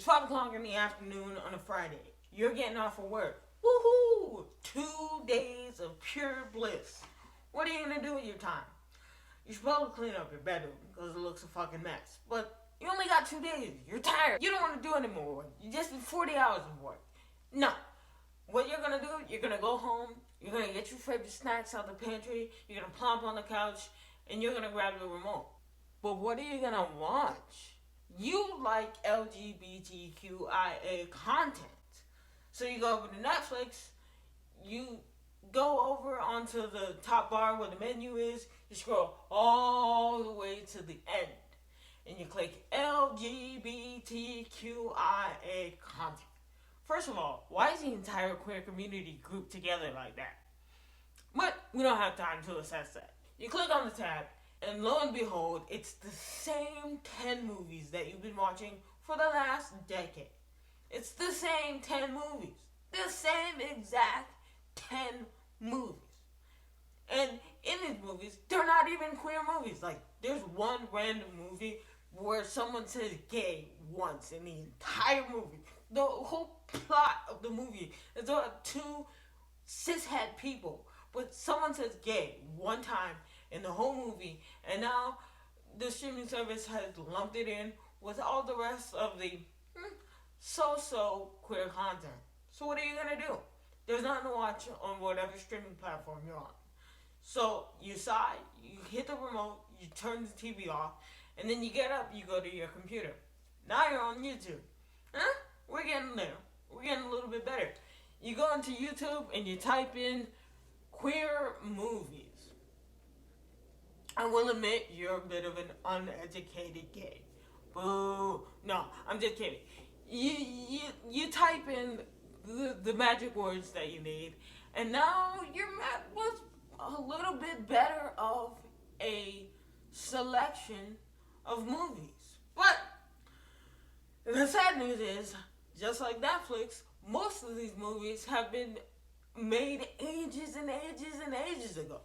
It's 5 o'clock in the afternoon on a Friday. You're getting off of work. Woohoo! 2 days of pure bliss. What are you going to do with your time? You're supposed to clean up your bedroom because it looks a fucking mess. But you only got 2 days. You're tired. You don't want to do any more work. You just did 40 hours of work. No. What you're going to do, you're going to go home. You're going to get your favorite snacks out the pantry. You're going to plump on the couch. And you're going to grab the remote. But what are you going to watch? You like LGBTQIA content. So you go over to Netflix, you go over onto the top bar where the menu is, you scroll all the way to the end, and you click LGBTQIA content. First of all, why is the entire queer community grouped together like that? But we don't have time to assess that. You click on the tab, and lo and behold, it's the same 10 movies that you've been watching for the last decade. It's the same 10 movies. The same exact 10 movies. And in these movies, they're not even queer movies. Like, there's one random movie where someone says gay once in the entire movie. The whole plot of the movie is about 2 cishet people. But someone says gay one time in the whole movie, and now the streaming service has lumped it in with all the rest of the so-so queer content. So what are you going to do? There's nothing to watch on whatever streaming platform you're on. So you sigh, you hit the remote, you turn the TV off, and then you get up, you go to your computer. Now you're on YouTube. We're getting there. We're getting a little bit better. You go into YouTube and you type in queer movies. I will admit you're a bit of an uneducated gay. Boo. No, I'm just kidding. You type in the magic words that you need, and now you're met with a little bit better of a selection of movies. But the sad news is, just like Netflix, most of these movies have been made ages and ages and ages ago.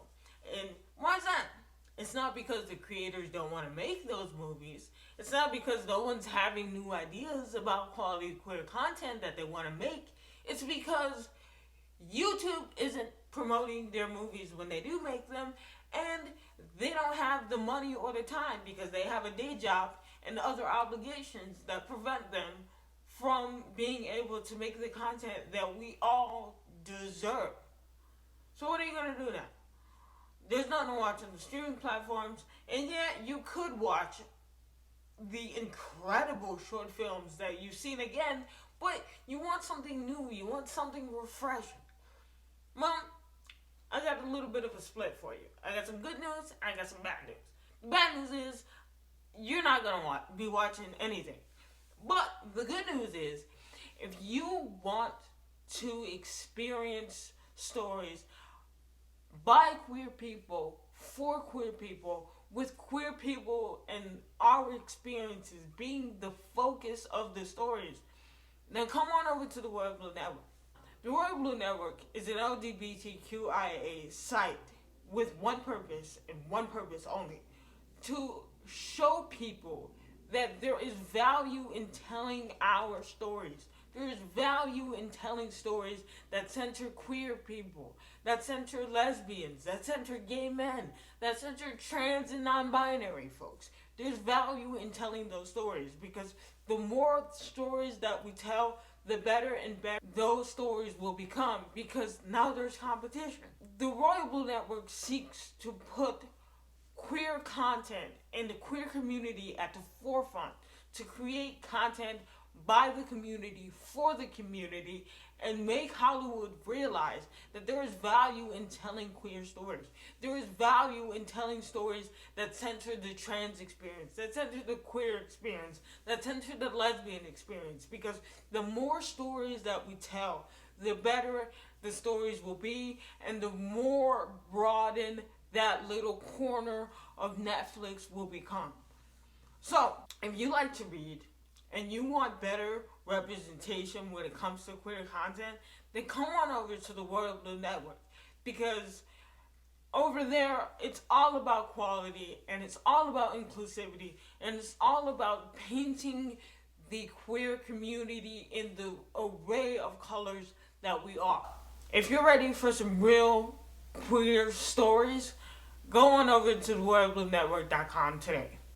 And why is that? It's not because the creators don't want to make those movies. It's not because no one's having new ideas about quality queer content that they want to make. It's because YouTube isn't promoting their movies when they do make them, and they don't have the money or the time because they have a day job and other obligations that prevent them from being able to make the content that we all deserve. So what are you going to do now? There's nothing to watch on the streaming platforms, and yet you could watch the incredible short films that you've seen again, but you want something new, you want something refreshing. Well, I got a little bit of a split for you. I got some good news, I got some bad news. The bad news is, you're not going to be watching anything. But the good news is, if you want to experience stories by queer people, for queer people, with queer people and our experiences being the focus of the stories, then come on over to the Royal Blue Network. The Royal Blue Network is an LGBTQIA site with one purpose and one purpose only: to show people that there is value in telling our stories. There is value in telling stories that center queer people, that center lesbians, that center gay men, that center trans and non-binary folks. There's value in telling those stories, because the more stories that we tell, the better and better those stories will become, because now there's competition. The Royal Blue Network seeks to put queer content and the queer community at the forefront, to create content by the community, for the community, and make Hollywood realize that there is value in telling queer stories. There is value in telling stories that center the trans experience, that center the queer experience, that center the lesbian experience, because the more stories that we tell, the better the stories will be, and the more broadened that little corner of Netflix will become. So, if you like to read, and you want better representation when it comes to queer content, then come on over to the Royal Blue Network, because over there it's all about quality, and it's all about inclusivity, and it's all about painting the queer community in the array of colors that we are. If you're ready for some real queer stories, go on over to the worldbluenetwork.com today.